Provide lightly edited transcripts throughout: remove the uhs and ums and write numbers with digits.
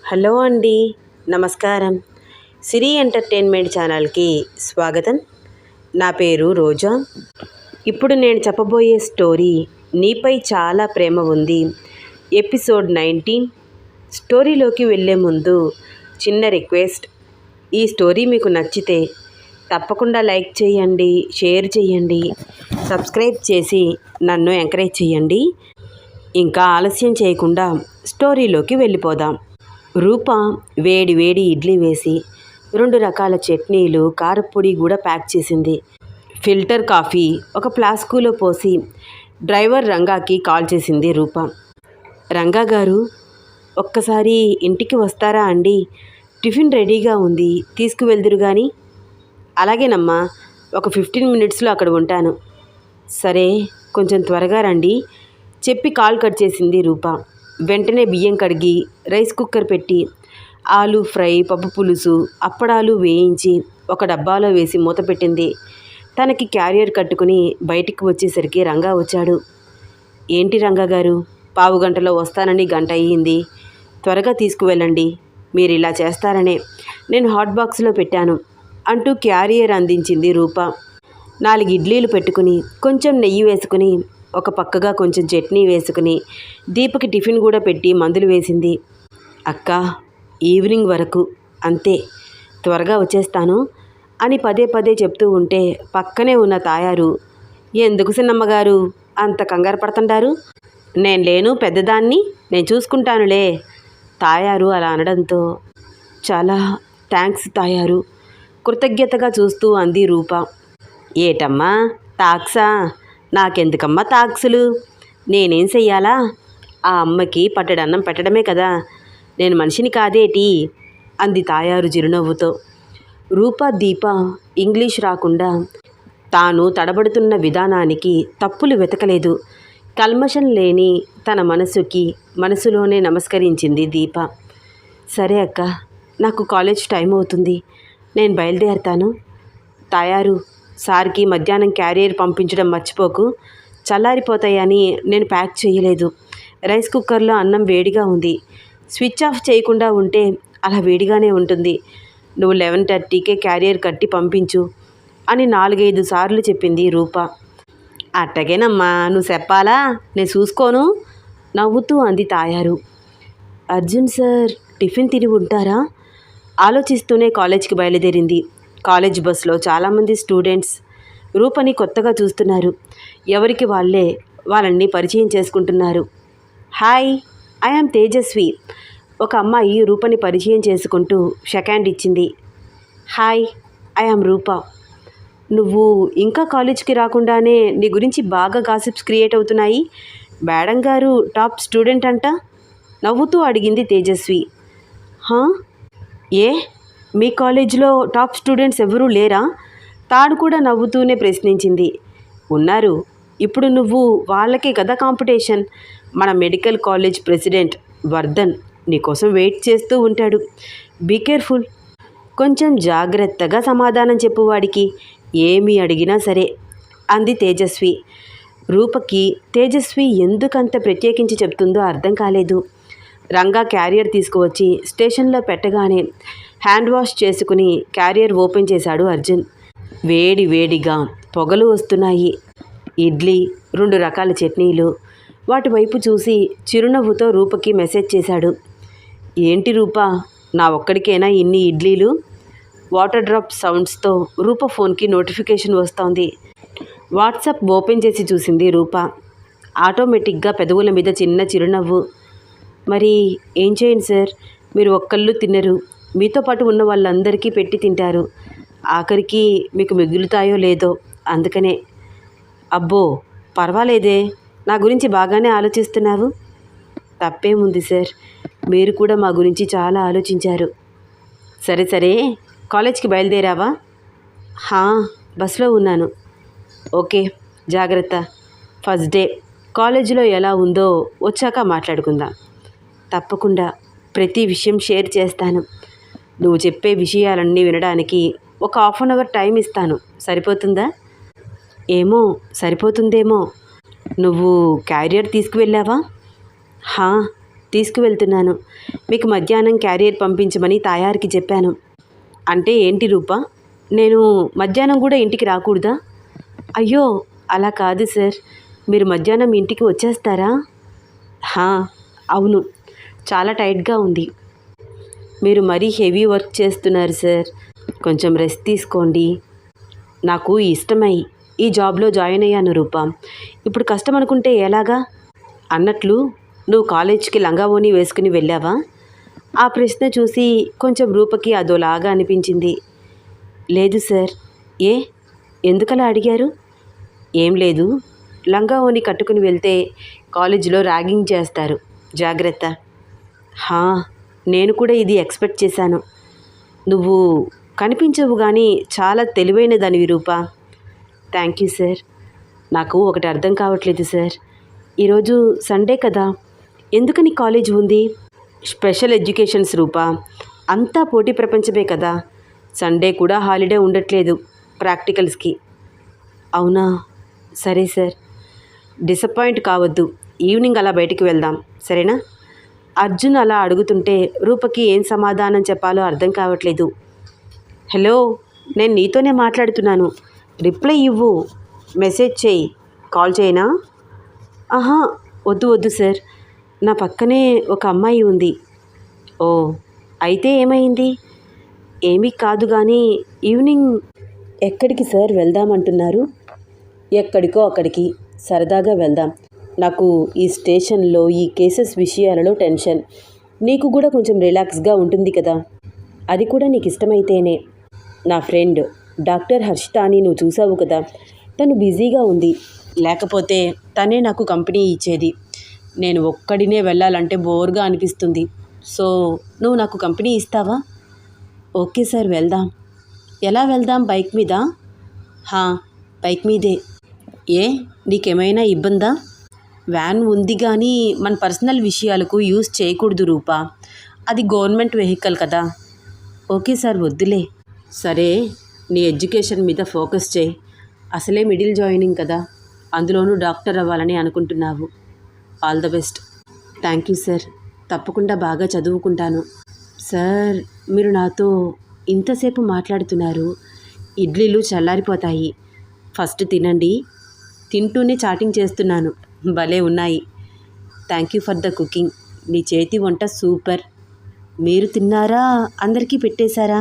Hello అండి, నమస్కారం. సిరి entertainment ఛానల్కి స్వాగతం. నా పేరు రోజా. ఇప్పుడు నేను చెప్పబోయే స్టోరీ నీపై చాలా ప్రేమ ఉంది, ఎపిసోడ్ 19. స్టోరీలోకి వెళ్ళే ముందు చిన్న రిక్వెస్ట్. ఈ స్టోరీ మీకు నచ్చితే తప్పకుండా లైక్ చేయండి, షేర్ చేయండి, సబ్స్క్రైబ్ చేసి నన్ను ఎంకరేజ్ చేయండి. ఇంకా ఆలస్యం చేయకుండా స్టోరీలోకి వెళ్ళిపోదాం. రూప వేడి వేడి ఇడ్లీ వేసి 2 రకాల చట్నీలు, కారప్పొడి కూడా ప్యాక్ చేసింది. ఫిల్టర్ కాఫీ ఒక ఫ్లాస్కులో పోసి డ్రైవర్ రంగాకి కాల్ చేసింది రూప. రంగా గారు, ఒక్కసారి ఇంటికి వస్తారా అండి? టిఫిన్ రెడీగా ఉంది, తీసుకువెళ్దురు కానీ. అలాగేనమ్మా, ఒక 15 మినిట్స్లో అక్కడ ఉంటాను. సరే, కొంచెం త్వరగా రండి చెప్పి కాల్ కట్ చేసింది రూప. వెంటనే బియ్యం కడిగి రైస్ కుక్కర్ పెట్టి ఆలు ఫ్రై, పప్పు పులుసు, అప్పడాలు వేయించి ఒక డబ్బాలో వేసి మూత పెట్టింది. తనకి క్యారియర్ కట్టుకుని బయటికి వచ్చేసరికి రంగా వచ్చాడు. ఏంటి రంగా గారు, పావు గంటలో వస్తానని గంట అయ్యింది, త్వరగా తీసుకువెళ్ళండి. మీరు ఇలా చేస్తారనే నేను హాట్ బాక్స్లో పెట్టాను అంటూ క్యారియర్ అందించింది రూప. 4 ఇడ్లీలు పెట్టుకుని కొంచెం నెయ్యి వేసుకుని ఒక పక్కగా కొంచెం చట్నీ వేసుకుని దీపకి టిఫిన్ కూడా పెట్టి మందులు వేసింది. అక్క, ఈవినింగ్ వరకు అంతే, త్వరగా వచ్చేస్తాను అని పదే పదే చెప్తూ ఉంటే పక్కనే ఉన్న తాయారు, ఎందుకు సిన్నమ్మగారు అంత కంగారు పడుతుంటారు? నేను లేను పెద్దదాన్ని, నేను చూసుకుంటానులే. తాయారు అలా అనడంతో చాలా థ్యాంక్స్ తాయారు, కృతజ్ఞతగా చూస్తూ అంది రూప. ఏటమ్మా తాక్సా? నాకెందుకమ్మా తాక్సులు? నేనేం చెయ్యాలా? ఆ అమ్మకి పట్టడన్నం పెట్టడమే కదా, నేను మనిషిని కాదేటి అంది తాయారు చిరునవ్వుతో. రూప, దీప ఇంగ్లీష్ రాకుండా తాను తడబడుతున్న విధానానికి తప్పులు వెతకలేదు. కల్మషం లేని తన మనసులోనే నమస్కరించింది దీప. సరే అక్క, నాకు కాలేజ్ టైం అవుతుంది, నేను బయలుదేరుతాను. తాయారు, సార్కి మధ్యాహ్నం క్యారియర్ పంపించడం మర్చిపోకు, చల్లారిపోతాయని నేను ప్యాక్ చేయలేదు. రైస్ కుక్కర్లో అన్నం వేడిగా ఉంది, స్విచ్ ఆఫ్ చేయకుండా ఉంటే అలా వేడిగానే ఉంటుంది. నువ్వు 11:30కే క్యారియర్ కట్టి పంపించు అని 4-5 సార్లు చెప్పింది రూప. అట్టగేనమ్మా, నువ్వు చెప్పాలా, నేను చూసుకోను నవ్వుతూ అంది తాయారు. అర్జున్ సార్ టిఫిన్ తిని ఉంటారా? ఆలోచిస్తూనే కాలేజ్కి బయలుదేరింది. కాలేజ్ బస్సులో చాలామంది స్టూడెంట్స్ రూపని కొత్తగా చూస్తున్నారు. ఎవరికి వాళ్ళని పరిచయం చేసుకుంటున్నారు. Hi, I'm Tejaswi. ఒక అమ్మాయి రూపని పరిచయం చేసుకుంటూ షేక్ హ్యాండ్ ఇచ్చింది. Hi, I'm Roopa. నువ్వు ఇంకా కాలేజ్కి రాకుండానే నీ గురించి బాగా గాసిప్స్ క్రియేట్ అవుతున్నాయి. మేడం గారు టాప్ స్టూడెంట్ అంట నవ్వుతూ అడిగింది తేజస్వి. ఏ, మీ కాలేజీలో టాప్ స్టూడెంట్స్ ఎవరూ లేరా? తాను కూడా నవ్వుతూనే ప్రశ్నించింది. ఉన్నారు, ఇప్పుడు నువ్వు వాళ్ళకే కదా కాంపిటీషన్. మన మెడికల్ కాలేజ్ ప్రెసిడెంట్ వర్ధన్ నీకోసం వెయిట్ చేస్తూ ఉంటాడు. Be careful. కొంచెం జాగ్రత్తగా సమాధానం చెప్పు వాడికి, ఏమి అడిగినా సరే అంది తేజస్వి. రూపకి తేజస్వి ఎందుకంత ప్రత్యేకించి చెప్తుందో అర్థం కాలేదు. రంగా క్యారియర్ తీసుకువచ్చి స్టేషన్లో పెట్టగానే హ్యాండ్ వాష్ చేసుకుని క్యారియర్ ఓపెన్ చేశాడు అర్జున్. వేడి వేడిగా పొగలు వస్తున్నాయి. ఇడ్లీ, 2 రకాల చట్నీలు. వాటి వైపు చూసి చిరునవ్వుతో రూపకి మెసేజ్ చేశాడు. ఏంటి రూప, నా ఒక్కడికేనా ఇన్ని ఇడ్లీలు? వాటర్ డ్రాప్ సౌండ్స్తో రూప ఫోన్కి నోటిఫికేషన్ వస్తోంది. వాట్సాప్ ఓపెన్ చేసి చూసింది రూప. ఆటోమేటిక్గా పెదవుల మీద చిన్న చిరునవ్వు. మరి ఏం చేయండి సార్, మీరు ఒక్కళ్ళు తినరు, మీతో పాటు ఉన్న వాళ్ళందరికీ పెట్టి తింటారు. ఆఖరికి మీకు మిగులుతాయో లేదో, అందుకనే. అబ్బో పర్వాలేదే, నా గురించి బాగానే ఆలోచిస్తున్నావు. తప్పేముంది సార్, మీరు కూడా మా గురించి చాలా ఆలోచించారు. సరే సరే, కాలేజ్కి బయలుదేరావా? బస్లో ఉన్నాను. ఓకే, జాగ్రత్త. ఫస్ట్ డే కాలేజీలో ఎలా ఉందో వచ్చాక మాట్లాడుకుందాం. తప్పకుండా ప్రతి విషయం షేర్ చేస్తాను. నువ్వు చెప్పే విషయాలన్నీ వినడానికి ఒక 1/2 అవర్ టైం ఇస్తాను, సరిపోతుందా? ఏమో, సరిపోతుందేమో. నువ్వు క్యారియర్ తీసుకువెళ్ళావా? తీసుకువెళ్తున్నాను. మీకు మధ్యాహ్నం క్యారియర్ పంపించమని తాయారికి చెప్పాను. అంటే ఏంటి రూపా, నేను మధ్యాహ్నం కూడా ఇంటికి రాకూడదా? అయ్యో అలా కాదు సార్, మీరు మధ్యాహ్నం ఇంటికి వచ్చేస్తారా? అవును, చాలా టైట్గా ఉంది. మీరు మరీ హెవీ వర్క్ చేస్తున్నారు సార్, కొంచెం రెస్ట్ తీసుకోండి. నాకు ఇష్టమై ఈ జాబ్లో జాయిన్ అయ్యాను రూపా, ఇప్పుడు కష్టం అనుకుంటే ఎలాగా? అన్నట్లు నువ్వు కాలేజ్కి లంగా ఓణి వేసుకుని వెళ్ళావా? ఆ ప్రశ్న చూసి కొంచెం రూపకి అదోలాగా అనిపించింది. లేదు సార్. ఏ, ఎందుకలా అడిగారు? ఏం లేదు, లంగా ఓణి కట్టుకుని వెళ్తే కాలేజీలో ర్యాగింగ్ చేస్తారు, జాగ్రత్త. నేను కూడా ఇది ఎక్స్పెక్ట్ చేశాను. నువ్వు కనిపించవు కానీ చాలా తెలివైన దానివి రూపా. Thank you sir. నాకు ఒకటి అర్థం కావట్లేదు సార్, ఈరోజు సండే కదా, ఎందుకని కాలేజ్ ఉంది? స్పెషల్ ఎడ్యుకేషన్స్ రూపా, అంతా పోటీ ప్రపంచమే కదా, సండే కూడా హాలిడే ఉండట్లేదు ప్రాక్టికల్స్కి. అవునా, సరే సార్. డిసప్పాయింట్ కావద్దు, ఈవినింగ్ అలా బయటికి వెళ్దాం, సరేనా? అర్జున్ అలా అడుగుతుంటే రూపకి ఏం సమాధానం చెప్పాలో అర్థం కావట్లేదు. హలో, నేను నీతోనే మాట్లాడుతున్నాను, రిప్లై ఇవ్వు. మెసేజ్ చేయి, కాల్ చేయనా? వద్దు సార్, నా పక్కనే ఒక అమ్మాయి ఉంది. ఓ, అయితే ఏమైంది? ఏమీ కాదు కానీ ఈవినింగ్ ఎక్కడికి సార్ వెళ్దామంటున్నారు? ఎక్కడికో అక్కడికి సరదాగా వెళ్దాం. నాకు ఈ స్టేషన్లో ఈ కేసెస్ విషయాలలో టెన్షన్, నీకు కూడా కొంచెం రిలాక్స్గా ఉంటుంది కదా, అది కూడా నీకు ఇష్టమైతేనే. నా ఫ్రెండ్ డాక్టర్ హర్షితాని నువ్వు చూసావు కదా, తను బిజీగా ఉంది, లేకపోతే తనే నాకు కంపెనీ ఇచ్చేది. నేను ఒక్కడినే వెళ్ళాలంటే బోర్గా అనిపిస్తుంది. సో నువ్వు నాకు కంపెనీ ఇస్తావా? ఓకే సార్, వెళ్దాం. ఎలా వెళ్దాం? బైక్ మీద? బైక్ మీదే. ఏ, నీకేమైనా ఇబ్బందా? వ్యాన్ ఉంది కానీ మన పర్సనల్ విషయాలకు యూజ్ చేయకూడదు రూపా, అది గవర్నమెంట్ వెహికల్ కదా. ఓకే సార్, వద్దులే. సరే, నీ ఎడ్యుకేషన్ మీద ఫోకస్ చేయి, అసలే మిడిల్ జాయినింగ్ కదా, అందులోనూ డాక్టర్ అవ్వాలని అనుకుంటున్నావు. All the best. Thank you sir, తప్పకుండా బాగా చదువుకుంటాను. సార్, మీరు నాతో ఇంతసేపు మాట్లాడుతున్నారు, ఇడ్లీలు చల్లారిపోతాయి, ఫస్ట్ తినండి. తింటూనే చాటింగ్ చేస్తున్నాను, భలే ఉన్నాయి. Thank you for the cooking, నీ చేతి వంట సూపర్. మీరు తిన్నారా? అందరికీ పెట్టేశారా?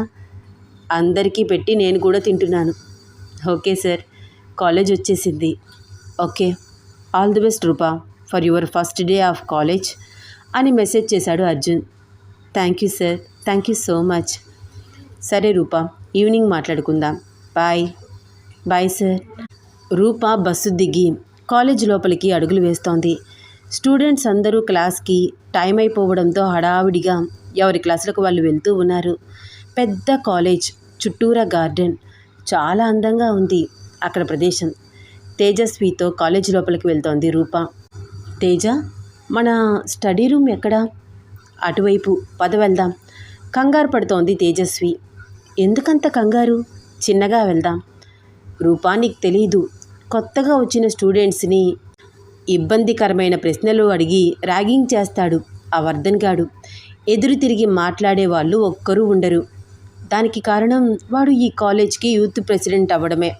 అందరికీ పెట్టి నేను కూడా తింటున్నాను. ఓకే సార్, కాలేజ్ వచ్చేసింది. Okay, all the best Rupa for your first day of college అని మెసేజ్ చేశాడు Arjun. Thank you sir, thank you so much. సరే రూపా, ఈవినింగ్ మాట్లాడుకుందాం. Bye. Bye sir. Rupa bus దిగి కాలేజ్ లోపలికి అడుగులు వేస్తోంది. స్టూడెంట్స్ అందరూ క్లాస్కి టైం అయిపోవడంతో హడావిడిగా ఎవరి క్లాసులకు వాళ్ళు వెళ్తూ ఉన్నారు. పెద్ద కాలేజ్, చుట్టూరా గార్డెన్, చాలా అందంగా ఉంది అక్కడ ప్రదేశం. తేజస్వితో కాలేజ్ లోపలికి వెళ్తోంది రూప. తేజ, మన స్టడీ రూమ్ ఎక్కడా? అటువైపు, పద వెళ్దాం. కంగారు పడుతోంది తేజస్వి. ఎందుకంత కంగారు? చిన్నగా వెళ్దాం. రూపా, నీకు తెలీదు, కొత్తగా వచ్చిన స్టూడెంట్స్ని ఇబ్బందికరమైన ప్రశ్నలు అడిగి ర్యాగింగ్ చేస్తాడు ఆ వర్ధన్ గాడు. ఎదురు తిరిగి మాట్లాడే వాళ్ళు ఒక్కరూ ఉండరు. దానికి కారణం వాడు ఈ కాలేజ్కి యూత్ ప్రెసిడెంట్ అవ్వడమే,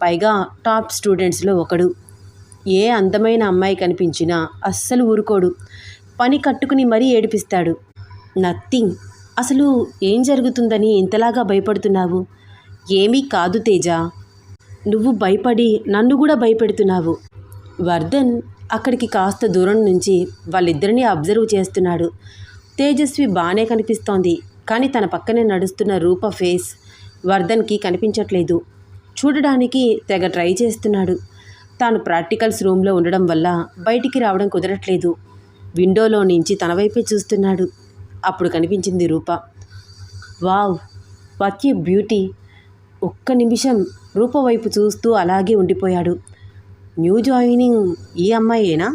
పైగా టాప్ స్టూడెంట్స్లో ఒకడు. ఏ అందమైన అమ్మాయి కనిపించినా అస్సలు ఊరుకోడు, పని కట్టుకుని మరీ ఏడిపిస్తాడు. నథింగ్. అసలు ఏం జరుగుతుందని ఇంతలాగా భయపడుతున్నావు? ఏమీ కాదు తేజ, నువ్వు భయపడి నన్ను కూడా భయపెడుతున్నావు. వర్ధన్ అక్కడికి కాస్త దూరం నుంచి వాళ్ళిద్దరినీ అబ్జర్వ్ చేస్తున్నాడు. తేజస్వి బాగానే కనిపిస్తోంది, కానీ తన పక్కనే నడుస్తున్న రూప ఫేస్ వర్ధన్కి కనిపించట్లేదు. చూడడానికి తెగ ట్రై చేస్తున్నాడు. తాను ప్రాక్టికల్స్ రూమ్లో ఉండడం వల్ల బయటికి రావడం కుదరట్లేదు. విండోలో నుంచి తన వైపే చూస్తున్నాడు. అప్పుడు కనిపించింది Rupa. Wow, what a beauty. ఒక్క నిమిషం రూప వైపు చూస్తూ అలాగే ఉండిపోయాడు. న్యూ జాయినింగ్ ఈ అమ్మాయేనా?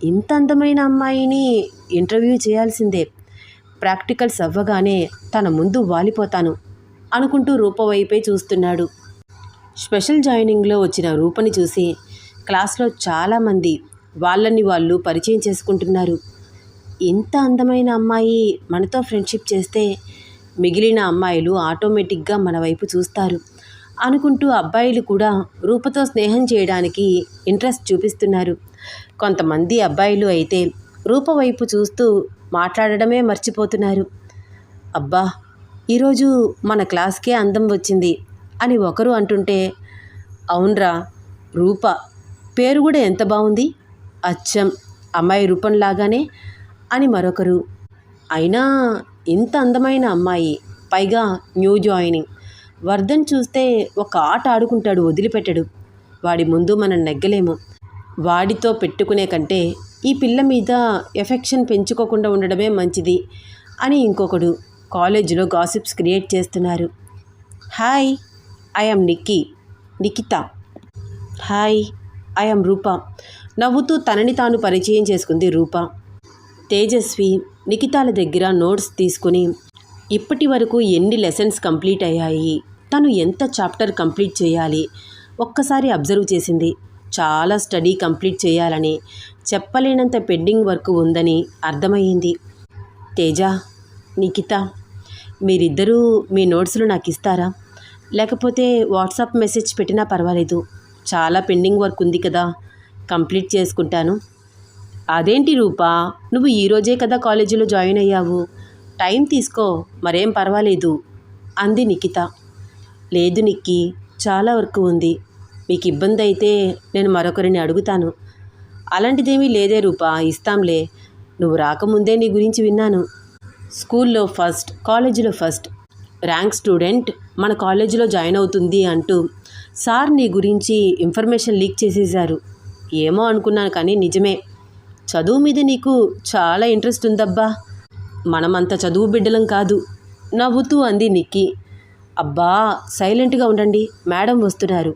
ఇంత అందమైన అమ్మాయిని ఇంటర్వ్యూ చేయాల్సిందే. ప్రాక్టికల్స్ అవ్వగానే తన ముందు వాలిపోతాను అనుకుంటూ రూప వైపే చూస్తున్నాడు. స్పెషల్ జాయినింగ్లో వచ్చిన రూపని చూసి క్లాస్లో చాలామంది వాళ్ళని వాళ్ళు పరిచయం చేసుకుంటున్నారు. ఇంత అందమైన అమ్మాయి మనతో ఫ్రెండ్షిప్ చేస్తే మిగిలిన అమ్మాయిలు ఆటోమేటిక్గా మన వైపు చూస్తారు అనుకుంటూ అబ్బాయిలు కూడా రూపతో స్నేహం చేయడానికి ఇంట్రెస్ట్ చూపిస్తున్నారు. కొంతమంది అబ్బాయిలు అయితే రూప వైపు చూస్తూ మాట్లాడడమే మర్చిపోతున్నారు. అబ్బా, ఈరోజు మన క్లాస్కే అందం వచ్చింది అని ఒకరు అంటుంటే, అవునరా రూప పేరు కూడా ఎంత బాగుంది, అచ్చం అమ్మాయి రూపంలాగానే అని మరొకరు. అయినా ఇంత అందమైన అమ్మాయి, పైగా న్యూ జాయినింగ్. వర్ధన్ చూస్తే ఒక ఆట ఆడుకుంటాడు, వదిలిపెట్టడు. వాడి ముందు మనం నెగ్గలేము. వాడితో పెట్టుకునే కంటే ఈ పిల్ల మీద ఎఫెక్షన్ పెంచుకోకుండా ఉండడమే మంచిది అని ఇంకొకడు. కాలేజీలో గాసిప్స్ క్రియేట్ చేస్తున్నారు. Hi, I'm Nikhita. Hi, I'm Rupa. నవ్వుతూ తనని తాను పరిచయం చేసుకుంది రూప. తేజస్వి నిఖితాల దగ్గర నోట్స్ తీసుకుని ఇప్పటి వరకు ఎన్ని లెసన్స్ కంప్లీట్ అయ్యాయి, తను ఎంత చాప్టర్ కంప్లీట్ చేయాలి ఒక్కసారి అబ్జర్వ్ చేసింది. చాలా స్టడీ కంప్లీట్ చేయాలని, చెప్పలేనంత పెండింగ్ వర్క్ ఉందని అర్థమయ్యింది. తేజ, నిఖిత, మీరిద్దరూ మీ నోట్స్లు నాకు ఇస్తారా? లేకపోతే వాట్సాప్ మెసేజ్ పెట్టినా పర్వాలేదు. చాలా పెండింగ్ వర్క్ ఉంది కదా, కంప్లీట్ చేసుకుంటాను. అదేంటి రూపా, నువ్వు ఈరోజే కదా కాలేజీలో జాయిన్ అయ్యావు, టైం తీసుకో, మరేం పర్వాలేదు అంది నిఖిత. లేదు నిక్కి, చాలా వర్క్ ఉంది. మీకు ఇబ్బంది అయితే నేను మరొకరిని అడుగుతాను. అలాంటిదేమీ లేదే రూపా, ఇస్తాంలే. నువ్వు రాకముందే నీ గురించి విన్నాను. స్కూల్లో ఫస్ట్, కాలేజీలో ఫస్ట్ ర్యాంక్ స్టూడెంట్ మన కాలేజీలో జాయిన్ అవుతుంది అంటూ సార్ నీ గురించి ఇన్ఫర్మేషన్ లీక్ చేసేశారు. ఏమో అనుకున్నాను, కానీ నిజమే. చదువు మీద నీకు చాలా ఇంట్రెస్ట్ ఉందబ్బా. మనమంత చదువు బిడ్డలం కాదు నవ్వుతూ అంది నిక్కి. అబ్బా, సైలెంట్గా ఉండండి, మేడం వస్తున్నారు.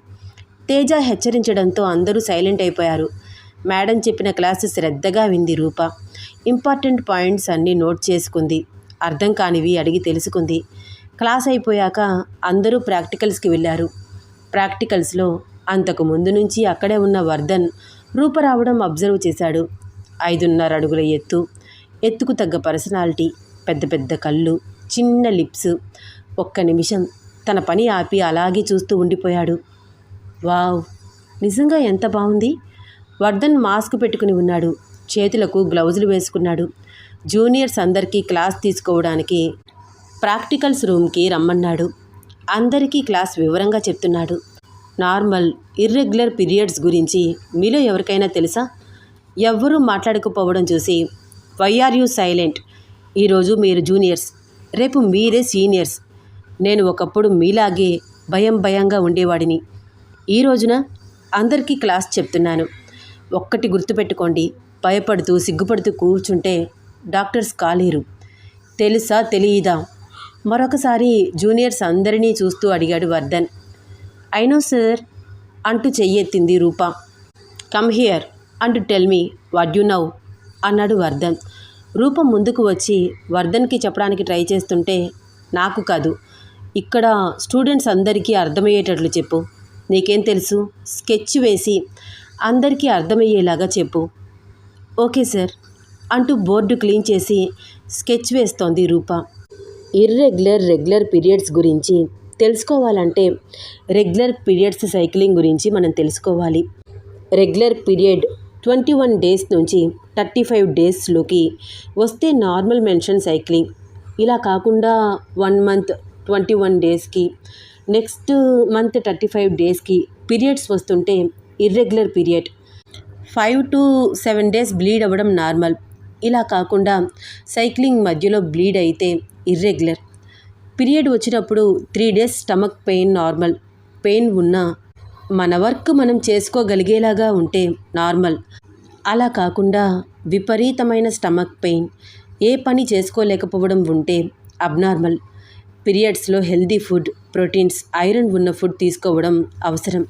తేజ హెచ్చరించడంతో అందరూ సైలెంట్ అయిపోయారు. మేడం చెప్పిన క్లాసు శ్రద్ధగా వింది రూప. ఇంపార్టెంట్ పాయింట్స్ అన్నీ నోట్ చేసుకుంది. అర్థం కానివి అడిగి తెలుసుకుంది. క్లాస్ అయిపోయాక అందరూ ప్రాక్టికల్స్కి వెళ్ళారు. ప్రాక్టికల్స్లో అంతకు ముందు నుంచి అక్కడే ఉన్న వర్ధన్ రూప రావడం అబ్జర్వ్ చేశాడు. 5.5 అడుగుల ఎత్తుకు తగ్గ పర్సనాలిటీ, పెద్ద పెద్ద కళ్ళు, చిన్న లిప్స్. ఒక్క నిమిషం తన పని ఆపి అలాగే చూస్తూ ఉండిపోయాడు. వావ్, నిజంగా ఎంత బాగుంది. వర్ధన్ మాస్క్ పెట్టుకుని ఉన్నాడు. చేతులకు గ్లౌజులు వేసుకున్నాడు. జూనియర్స్ అందరికీ క్లాస్ తీసుకోవడానికి ప్రాక్టికల్స్ రూమ్కి రమ్మన్నాడు. అందరికీ క్లాస్ వివరంగా చెప్తున్నాడు. నార్మల్, ఇర్రెగ్యులర్ పీరియడ్స్ గురించి మీలో ఎవరికైనా తెలుసా? ఎవ్వరూ మాట్లాడకపోవడం చూసి, వై ఆర్ యూ సైలెంట్? ఈరోజు మీరు జూనియర్స్, రేపు మీరే సీనియర్స్. నేను ఒకప్పుడు మీలాగే భయంగా ఉండేవాడిని. ఈ రోజున అందరికీ క్లాస్ చెప్తున్నాను. ఒక్కటి గుర్తుపెట్టుకోండి, భయపడుతూ సిగ్గుపడుతూ కూర్చుంటే డాక్టర్స్ కాలేరు. తెలుసా తెలియదా? మరొకసారి జూనియర్స్ అందరినీ చూస్తూ అడిగాడు వర్ధన్. ఐ నో సార్ అంటూ చెయ్యెత్తింది Rupa. Come here and tell me what you know అన్నాడు వర్ధన్. రూప ముందుకు వచ్చి వర్ధన్కి చెప్పడానికి ట్రై చేస్తుంటే, నాకు కాదు, ఇక్కడ స్టూడెంట్స్ అందరికీ అర్థమయ్యేటట్లు చెప్పు. నీకేం తెలుసు? స్కెచ్ వేసి అందరికీ అర్థమయ్యేలాగా చెప్పు. ఓకే సార్ అంటూ బోర్డు క్లీన్ చేసి స్కెచ్ వేస్తోంది రూప. రెగ్యులర్ పీరియడ్స్ గురించి తెలుసుకోవాలంటే రెగ్యులర్ పీరియడ్స్ సైక్లింగ్ గురించి మనం తెలుసుకోవాలి. రెగ్యులర్ పీరియడ్ 21 డేస్ నుంచి 35 డేస్లోకి వస్తే నార్మల్ మెన్షన్ సైక్లింగ్. ఇలా కాకుండా 1 మంత్ 21 డేస్కి, నెక్స్ట్ మంత్ 35 డేస్కి పీరియడ్స్ వస్తుంటే irregular period. 5 to 7 days bleed అవ్వడం నార్మల్. ఇలా కాకుండా సైక్లింగ్ మధ్యలో బ్లీడ్ అయితే ఇర్రెగ్యులర్. పీరియడ్ వచ్చినప్పుడు 3 days stomach pain normal. Pain ఉన్నా మన వర్క్ మనం చేసుకోగలిగేలాగా ఉంటే నార్మల్. అలా కాకుండా విపరీతమైన స్టమక్ పెయిన్, ఏ పని చేసుకోలేకపోవడం ఉంటే అబ్నార్మల్. పీరియడ్స్లో హెల్దీ ఫుడ్, ప్రోటీన్స్, ఐరన్ ఉన్న ఫుడ్ తీసుకోవడం అవసరం.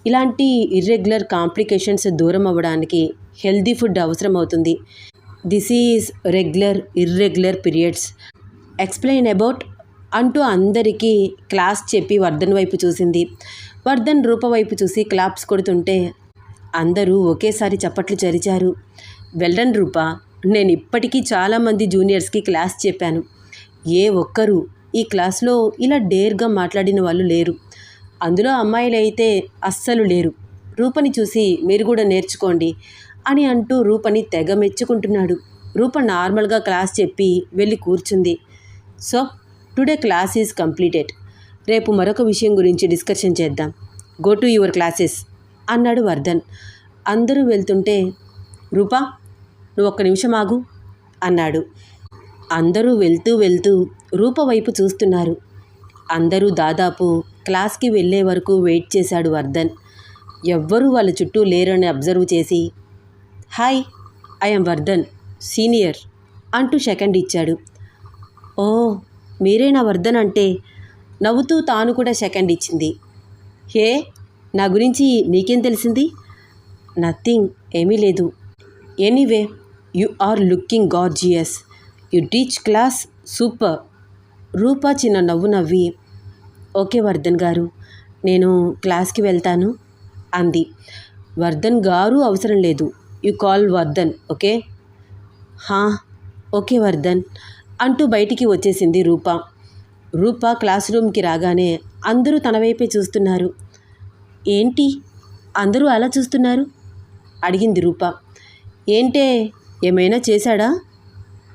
ఇలాంటి ఇర్రెగ్యులర్ కాంప్లికేషన్స్ దూరం అవ్వడానికి హెల్దీ ఫుడ్ అవసరం అవుతుంది. This is irregular periods. Explain about అంటూ అందరికీ క్లాస్ చెప్పి వర్ధన్ వైపు చూసింది. వర్ధన్ రూప వైపు చూసి క్లాప్స్ కొడుతుంటే అందరూ ఒకేసారి చప్పట్లు చరిచారు. వెల్డన్ రూప, నేను ఇప్పటికీ చాలామంది జూనియర్స్కి క్లాస్ చెప్పాను. ఏ ఒక్కరూ ఈ క్లాస్లో ఇలా డేర్గా మాట్లాడిన వాళ్ళు లేరు. అందులో అమ్మాయిలైతే అస్సలు లేరు. రూపని చూసి మీరు కూడా నేర్చుకోండి అని అంటూ రూపని తెగ మెచ్చుకుంటున్నాడు. రూప నార్మల్గా క్లాస్ చెప్పి వెళ్ళి కూర్చుంది. So today class is completed. రేపు మరొక విషయం గురించి డిస్కషన్ చేద్దాం. గో టు యువర్ క్లాసెస్ అన్నాడు వర్ధన్. అందరూ వెళ్తుంటే రూపా నువ్వు ఒక్క నిమిషం ఆగు అన్నాడు. అందరూ వెళ్తూ వెళ్తూ రూప వైపు చూస్తున్నారు. అందరూ దాదాపు క్లాస్కి వెళ్ళే వరకు వెయిట్ చేశాడు వర్ధన్. ఎవ్వరూ వాళ్ళ చుట్టూ లేరని అబ్జర్వ్ చేసి హాయ్ ఐఎమ్ వర్ధన్ సీనియర్ అంటూ సెకండ్ ఇచ్చాడు. ఓ మీరేనా వర్ధన్ అంటే నవ్వుతూ తాను కూడా సెకండ్ ఇచ్చింది. హే నా గురించి నీకేం తెలిసింది? నథింగ్ ఏమీ లేదు. Anyway you are looking gorgeous. You teach class super. Rupa చిన్న నవ్వు నవ్వి ఓకే వర్ధన్ గారు నేను క్లాస్కి వెళ్తాను అంది. వర్ధన్ గారు అవసరం లేదు. You call Vardhan okay? హా ఓకే వర్ధన్ అంటూ బయటికి వచ్చేసింది రూప. రూప క్లాస్ రూమ్కి రాగానే అందరూ తన వైపే చూస్తున్నారు. ఏంటి అందరూ అలా చూస్తున్నారు అడిగింది రూప. ఏంటే ఏమైనా చేశాడా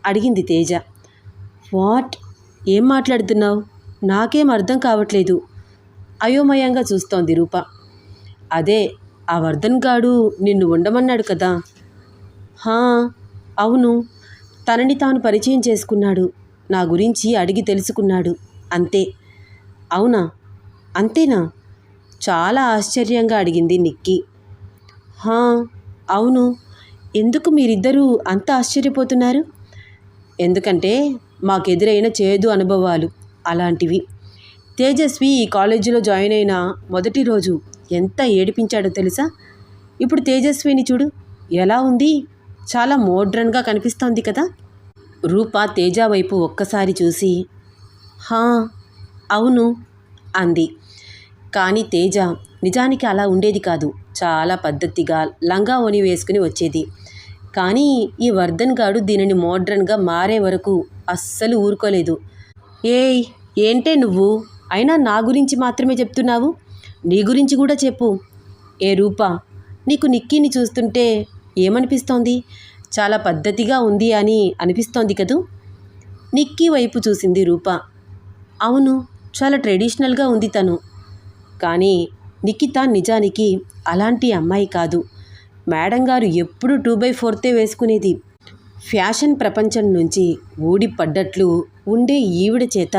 అడిగింది తేజ. వాట్ ఏం మాట్లాడుతున్నావు? నాకేం అర్థం కావట్లేదు అయోమయంగా చూస్తోంది రూప. అదే ఆ వర్ధన్ గాడు నిన్ను ఉండమన్నాడు కదా. హా అవును తనని తాను పరిచయం చేసుకున్నాడు. నా గురించి అడిగి తెలుసుకున్నాడు అంతే. అవునా అంతేనా? చాలా ఆశ్చర్యంగా అడిగింది నిక్కీ. హా అవును ఎందుకు మీరిద్దరూ అంత ఆశ్చర్యపోతున్నారు? ఎందుకంటే మాకెదురైన చేదు అనుభవాలు అలాంటివి. తేజస్వి ఈ కాలేజీలో జాయిన్ అయిన మొదటి రోజు ఎంత ఏడిపించాడో తెలుసా? ఇప్పుడు తేజస్విని చూడు ఎలా ఉంది. చాలా మోడ్రన్గా కనిపిస్తోంది కదా. రూప తేజ వైపు ఒక్కసారి చూసి హా అవును అంది. కానీ తేజ నిజానికి అలా ఉండేది కాదు. చాలా పద్ధతిగా లంగా ఓని వేసుకుని వచ్చేది. కానీ ఈ వర్ధన్ గాడు దీనిని మోడ్రన్గా మారే వరకు అస్సలు ఊరుకోలేదు. ఏయ్ ఏంటే నువ్వు అయినా నా గురించి మాత్రమే చెప్తున్నావు? నీ గురించి కూడా చెప్పు. ఏ రూప నీకు నిక్కీని చూస్తుంటే ఏమనిపిస్తోంది? చాలా పద్ధతిగా ఉంది అని అనిపిస్తోంది కదూ. నిక్కీ వైపు చూసింది రూప. అవును చాలా ట్రెడిషనల్గా ఉంది తను. కానీ నిఖిత నిజానికి అలాంటి అమ్మాయి కాదు. మేడం గారు ఎప్పుడు 2/4 వేసుకునేది. ఫ్యాషన్ ప్రపంచం నుంచి ఊడిపడ్డట్లు ఉండే ఈవిడ చేత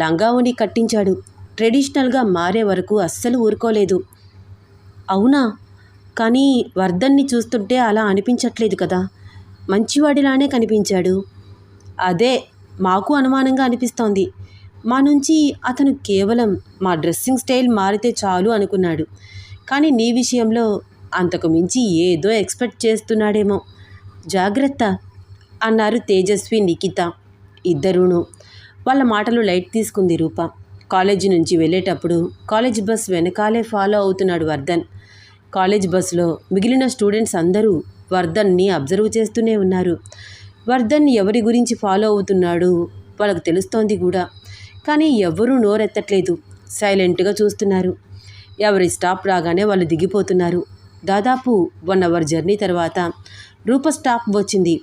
లంగావని కట్టించాడు. ట్రెడిషనల్గా మారే వరకు అస్సలు ఊరుకోలేదు. అవునా? కానీ వర్ధన్ని చూస్తుంటే అలా అనిపించట్లేదు కదా. మంచివాడిలానే కనిపించాడు. అదే మాకు అనుమానంగా అనిపిస్తోంది. మా నుంచి అతను కేవలం మా డ్రెస్సింగ్ స్టైల్ మారితే చాలు అనుకున్నాడు. కానీ నీ విషయంలో అంతకు మించి ఏదో ఎక్స్పెక్ట్ చేస్తున్నాడేమో. జాగ్రత్త అన్నారు తేజస్వి నిఖిత ఇద్దరూను. వాళ్ళ మాటలు లైట్ తీసుకుంది రూప. కాలేజీ నుంచి వెళ్ళేటప్పుడు కాలేజ్ బస్ వెనకాలే ఫాలో అవుతున్నాడు వర్ధన్. కాలేజ్ బస్సులో మిగిలిన స్టూడెంట్స్ అందరూ వర్ధన్ని అబ్జర్వ్ చేస్తూనే ఉన్నారు. వర్ధన్ ఎవరి గురించి ఫాలో అవుతున్నాడు వాళ్ళకు తెలుస్తోంది కూడా. కానీ ఎవ్వరూ నోరెత్తట్లేదు. సైలెంట్గా చూస్తున్నారు. ఎవరి స్టాప్ రాగానే వాళ్ళు దిగిపోతున్నారు. దాదాపు 1 అవర్ జర్నీ తర్వాత రూప స్టాప్ వచ్చింది.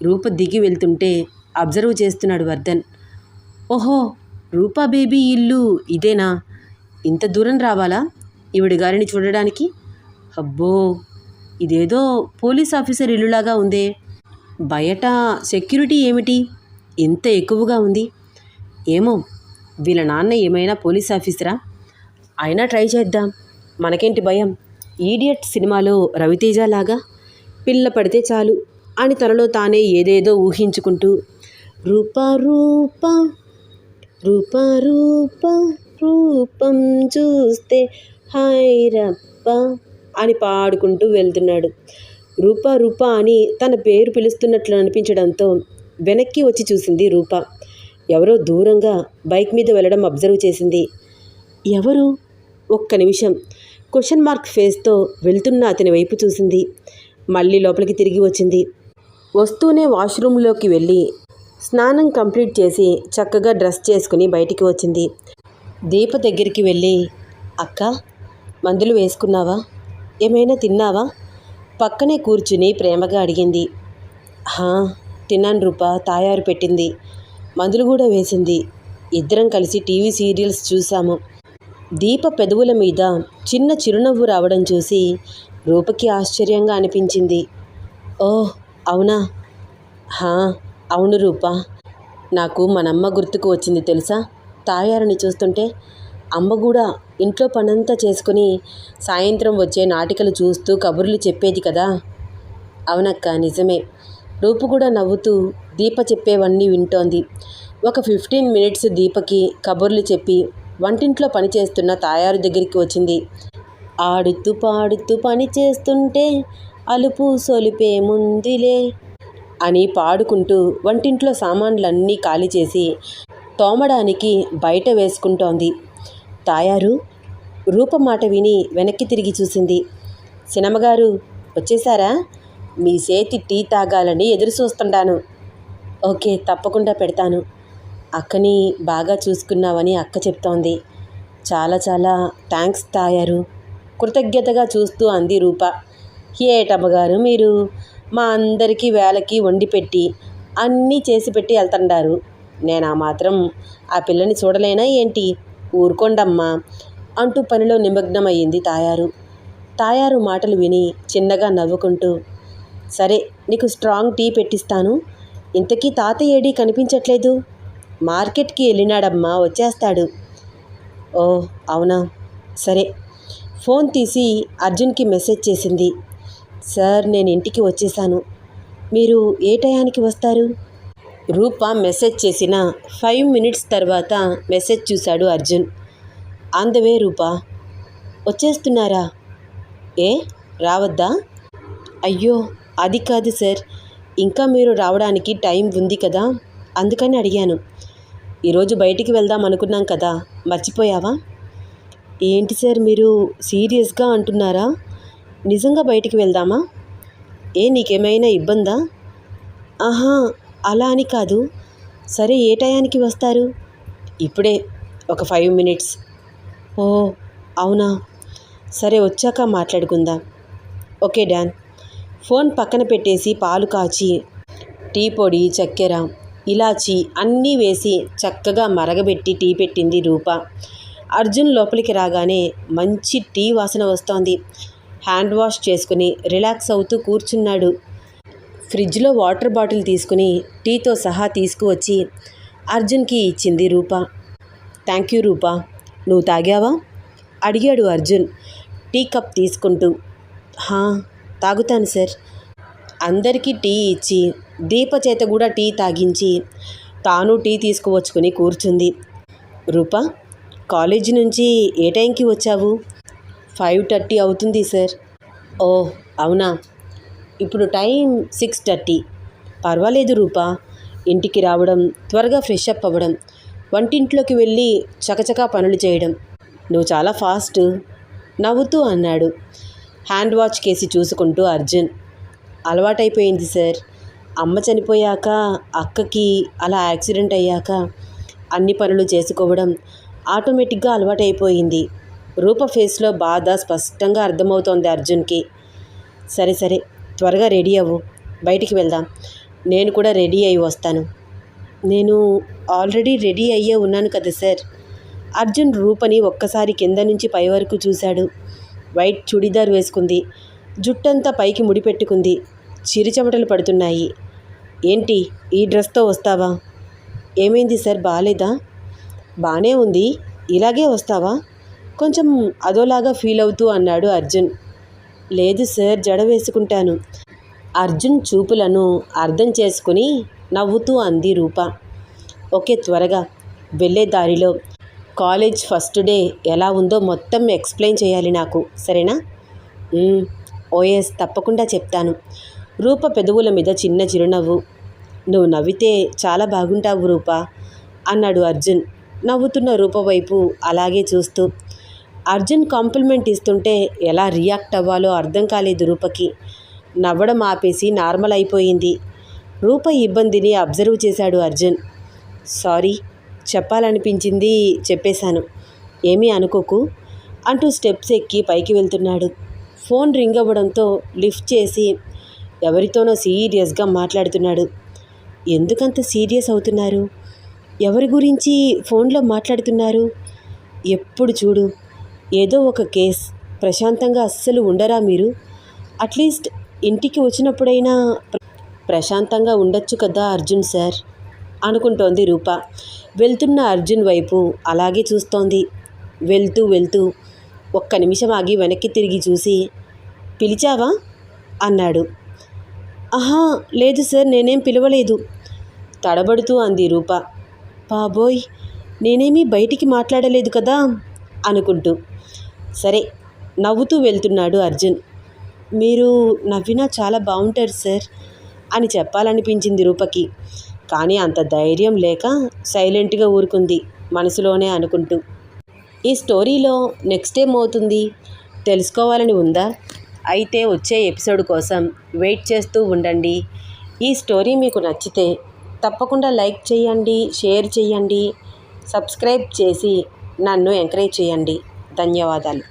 రూప దిగి వెళ్తుంటే అబ్జర్వ్ చేస్తున్నాడు వర్ధన్. ఓహో రూపా బేబీ ఇల్లు ఇదేనా? ఇంత దూరం రావాలా ఈవిడ గారిని చూడడానికి? అబ్బో ఇదేదో పోలీస్ ఆఫీసర్ ఇల్లులాగా ఉందే. బయట సెక్యూరిటీ ఏమిటి ఇంత ఎక్కువగా ఉంది? ఏమో వీళ్ళ నాన్న ఏమైనా పోలీస్ ఆఫీసరా? అయినా ట్రై చేద్దాం, మనకేంటి భయం. ఈడియట్ సినిమాలో రవితేజ లాగా పిల్ల పడితే చాలు అని తనలో తానే ఏదేదో ఊహించుకుంటూ రూప రూప రూప రూప రూపం చూస్తే హైరప్ప అని పాడుకుంటూ వెళ్తున్నాడు. రూప రూప అని తన పేరు పిలుస్తున్నట్లు అనిపించడంతో వెనక్కి వచ్చి చూసింది రూప. ఎవరో దూరంగా బైక్ మీద వెళ్ళడం అబ్జర్వ్ చేసింది. ఎవరు? ఒక్క నిమిషం క్వశ్చన్ మార్క్ ఫేస్తో వెళ్తున్న అతని వైపు చూసింది. మళ్ళీ లోపలికి తిరిగి వచ్చింది. వస్తూనే వాష్రూమ్లోకి వెళ్ళి స్నానం కంప్లీట్ చేసి చక్కగా డ్రెస్ చేసుకుని బయటికి వచ్చింది. దీప దగ్గరికి వెళ్ళి, అక్క, మందులు వేసుకున్నావా? ఏమైనా తిన్నావా? పక్కనే కూర్చుని ప్రేమగా అడిగింది. హా, తిన్నాను రూపా, తాయారు పెట్టింది, మందులు కూడా వేసింది. ఇద్దరం కలిసి టీవీ సీరియల్స్ చూసాము. దీప పెదవుల మీద చిన్న చిరునవ్వు రావడం చూసి రూపకి ఆశ్చర్యంగా అనిపించింది. ఓహ్, అవునా? హా, అవును రూపా. నాకు మనమ్మ గుర్తుకు వచ్చింది తెలుసా తాయారుని చూస్తుంటే. అమ్మ కూడా ఇంట్లో పనంతా చేసుకుని సాయంత్రం వచ్చే నాటికలు చూస్తూ కబుర్లు చెప్పేది కదా. అవునక్క, నిజమే. రూపు కూడా నవ్వుతూ దీప చెప్పేవన్నీ వింటోంది. ఒక 15 మినిట్స్ దీపకి కబుర్లు చెప్పి వంటింట్లో పనిచేస్తున్న తాయారు దగ్గరికి వచ్చింది. ఆడుతూ పాడుతూ పని చేస్తుంటే అలుపు సొలిపేముందిలే అని పాడుకుంటూ వంటింట్లో సామాన్లన్నీ ఖాళీ చేసి తోమడానికి బయట వేసుకుంటోంది. తాయారు రూప మాట విని వెనక్కి తిరిగి చూసింది. సినమ్మగారు వచ్చేసారా? మీ చేతి టీ తాగాలని ఎదురు చూస్తుంటాను. ఓకే, తప్పకుండా పెడతాను. అక్కని బాగా చూసుకున్నావని అక్క చెప్తోంది. చాలా చాలా థ్యాంక్స్ తాయారు, కృతజ్ఞతగా చూస్తూ అంది రూప. ఏటమ్మగారు మీరు, మా అందరికీ వేళకి వండి పెట్టి అన్నీ చేసి పెట్టి వెళ్తుండారు. నేను ఆ మాత్రం ఆ పిల్లని చూడలేనా ఏంటి? ఊరుకోండమ్మా అంటూ పనిలో నిమగ్నమయ్యింది తాయారు. తాయారు మాటలు విని చిన్నగా నవ్వుకుంటూ, సరే, నీకు స్ట్రాంగ్ టీ పెట్టిస్తాను. ఇంతకీ తాత ఏడీ కనిపించట్లేదు? మార్కెట్కి వెళ్ళినాడమ్మా, వచ్చేస్తాడు. ఓ అవునా, సరే. ఫోన్ తీసి అర్జున్కి మెసేజ్ చేసింది. సార్, నేను ఇంటికి వచ్చేసాను. మీరు ఏ టయానికి వస్తారు? రూప మెసేజ్ చేసిన 5 మినిట్స్ తర్వాత మెసేజ్ చూశాడు అర్జున్. ఆన్ ద వే రూపా. వచ్చేస్తున్నారా? ఏ, రావద్దా? అయ్యో, అది కాదు సార్, ఇంకా మీరు రావడానికి టైం ఉంది కదా, అందుకని అడిగాను. ఈరోజు బయటికి వెళ్దాం అనుకున్నాం కదా, మర్చిపోయావా? ఏంటి సార్ మీరు సీరియస్గా అంటున్నారా? నిజంగా బయటికి వెళ్దామా? ఏ, నీకేమైనా ఇబ్బందా? ఆహా, అలా అని కాదు. సరే, ఏ టయానికి వస్తారు? ఇప్పుడే, ఒక 5 మినిట్స్. ఓ అవునా, సరే, వచ్చాక మాట్లాడుకుందాం. Okay don. ఫోన్ పక్కన పెట్టేసి పాలు కాచి టీ పొడి, చక్కెర, ఇలాచి అన్నీ వేసి చక్కగా మరగబెట్టి టీ పెట్టింది రూప. అర్జున్ లోపలికి రాగానే మంచి టీ వాసన వస్తోంది. హ్యాండ్ వాష్ చేసుకుని రిలాక్స్ అవుతూ కూర్చున్నాడు. ఫ్రిడ్జ్లో వాటర్ బాటిల్ తీసుకుని టీతో సహా తీసుకువచ్చి అర్జున్కి ఇచ్చింది రూప. థ్యాంక్ యూ రూపా. నువ్వు తాగావా? అడిగాడు అర్జున్ టీ కప్ తీసుకుంటూ. హా, తాగుతాను సార్. అందరికీ టీ ఇచ్చి దీప చేత కూడా టీ తాగించి తాను టీ తీసుకువచ్చుకుని కూర్చుంది. రూప, కాలేజీ నుంచి ఏ టైంకి వచ్చావు? 5:30 అవుతుంది సార్. ఓ అవునా, ఇప్పుడు టైం 6:30. పర్వాలేదు రూపా. ఇంటికి రావడం, త్వరగా ఫ్రెష్ అప్ అవ్వడం, వంటింట్లోకి వెళ్ళి చకచకా పనులు చేయడం. నువ్వు చాలా ఫాస్ట్, నవ్వుతూ అన్నాడు హ్యాండ్ వాచ్ కేసి చూసుకుంటూ అర్జున్. అలవాటైపోయింది సార్. అమ్మ చనిపోయాక, అక్కకి అలా యాక్సిడెంట్ అయ్యాక అన్ని పనులు చేసుకోవడం ఆటోమేటిక్గా అలవాటైపోయింది. రూప ఫేస్లో బాధ స్పష్టంగా అర్థమవుతోంది అర్జున్కి. సరే సరే, త్వరగా రెడీ అవ్వు, బయటికి వెళ్దాం. నేను కూడా రెడీ అయి వస్తాను. నేను ఆల్రెడీ రెడీ అయ్యే ఉన్నాను కదా సార్. అర్జున్ రూపని ఒక్కసారి కింద నుంచి పై వరకు చూశాడు. వైట్ చుడీదార్ వేసుకుంది, జుట్టంతా పైకి ముడిపెట్టుకుంది, చిరుచెమటలు పడుతున్నాయి. ఏంటి ఈ డ్రెస్తో వస్తావా? ఏమైంది సార్, బాలేదా? బానే ఉంది, ఇలాగే వస్తావా? కొంచెం అదోలాగా ఫీల్ అవుతూ అన్నాడు అర్జున్. లేదు సార్, జడ వేసుకుంటాను. అర్జున్ చూపులను అర్థం చేసుకుని నవ్వుతూ అంది రూప. ఓకే, త్వరగా. వెళ్ళే దారిలో కాలేజ్ ఫస్ట్ డే ఎలా ఉందో మొత్తం ఎక్స్ప్లెయిన్ చేయాలి నాకు, సరేనా? ఓఎస్, తప్పకుండా చెప్తాను. రూప పెదవుల మీద చిన్న చిరునవ్వు. నువ్వు నవ్వితే చాలా బాగుంటావు రూప అన్నాడు అర్జున్ నవ్వుతున్న రూప వైపు అలాగే చూస్తూ. అర్జున్ కాంప్లిమెంట్ ఇస్తుంటే ఎలా రియాక్ట్ అవ్వాలో అర్థం కాలేదు రూపకి. నవ్వడం ఆపేసి నార్మల్ అయిపోయింది. రూప ఇబ్బందిని అబ్జర్వ్ చేశాడు అర్జున్. సారీ, చెప్పాలనిపించింది చెప్పేశాను, ఏమీ అనుకోకు అంటూ స్టెప్స్ ఎక్కి పైకి వెళ్తున్నాడు. ఫోన్ రింగ్ అవ్వడంతో లిఫ్ట్ చేసి ఎవరితోనో సీరియస్గా మాట్లాడుతున్నాడు. ఎందుకంత సీరియస్ అవుతున్నారు? ఎవరి గురించి ఫోన్లో మాట్లాడుతున్నారు? ఎప్పుడు చూడు ఏదో ఒక కేస్. ప్రశాంతంగా అస్సలు ఉండరా మీరు? అట్లీస్ట్ ఇంటికి వచ్చినప్పుడైనా ప్రశాంతంగా ఉండొచ్చు కదా అర్జున్ సార్ అనుకుంటోంది రూప. వెళ్తున్న అర్జున్ వైపు అలాగే చూస్తోంది. వెళ్తూ వెళ్తూ ఒక్క నిమిషం ఆగి వెనక్కి తిరిగి చూసి, పిలిచావా అన్నాడు. ఆహా లేదు సార్, నేనేం పిలవలేదు తడబడుతూ అంది రూప. బాబోయ్, నేనేమీ బయటికి మాట్లాడలేదు కదా అనుకుంటూ. సరే, నవ్వుతూ వెళ్తున్నాడు అర్జున్. మీరు నవ్వినా చాలా బాగుంటారు సార్ అని చెప్పాలనిపించింది రూపకి. కానీ అంత ధైర్యం లేక సైలెంట్గా ఊరుకుంది మనసులోనే అనుకుంటూ. ఈ స్టోరీలో నెక్స్ట్ ఏమవుతుంది తెలుసుకోవాలని ఉందా? అయితే వచ్చే ఎపిసోడ్ కోసం వెయిట్ చేస్తూ ఉండండి. ఈ స్టోరీ మీకు నచ్చితే తప్పకుండా లైక్ చేయండి, షేర్ చేయండి, సబ్స్క్రైబ్ చేసి నన్ను ఎంకరేజ్ చేయండి. ధన్యవాదాలు.